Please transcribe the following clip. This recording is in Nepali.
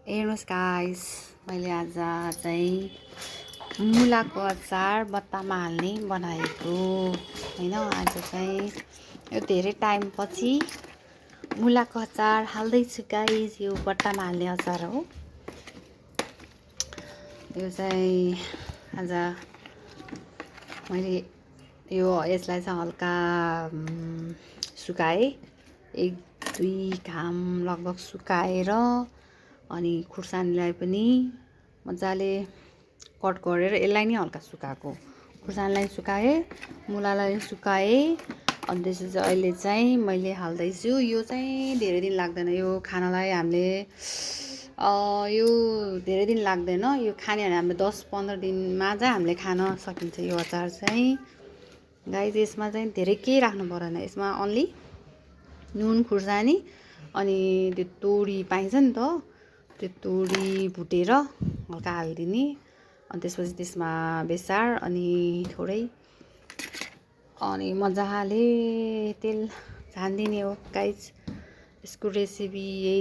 हेर्नुहोस् गाइस, मैले आज चाहिँ मुलाको अचार बट्टामा हाल्ने बनाएको होइन। आज चाहिँ यो धेरै टाइमपछि मुलाको अचार हाल्दैछु गाइस। यो बट्टामा हाल्ने अचार हो। यो चाहिँ आज मैले यसलाई चाहिँ हल्का सुकाएँ, 1-2 घाम लगभग सुकाएर अनि खुर्सानीलाई पनि मजाले कट गरेर यसलाई नि हल्का सुकाएको। खुर्सानीलाई सुकाएँ, मुलालाई सुकाएँ अनि त्यसपछि अहिले चाहिँ मैले हाल्दैछु। यो चाहिँ धेरै दिन लाग्दैन, यो खानालाई हामीले यो धेरै दिन लाग्दैन। यो खाने भने हामीले 10-15 दिनमा चाहिँ हामीले खान सकिन्छ। यो अचार चाहिँ गाइस, यसमा चाहिँ धेरै केही राख्नु पर्दैन। यसमा अन्ली नुन, खुर्सानी अनि त्यो तोरी पाइन्छ नि त, त्यो तोरी भुटेर हल्का हालिदिने। अनि त्यसपछि त्यसमा बेसार अनि थोरै अनि मजाले तेल झानिदिने हो गाइस। यसको रेसिपी यही नै।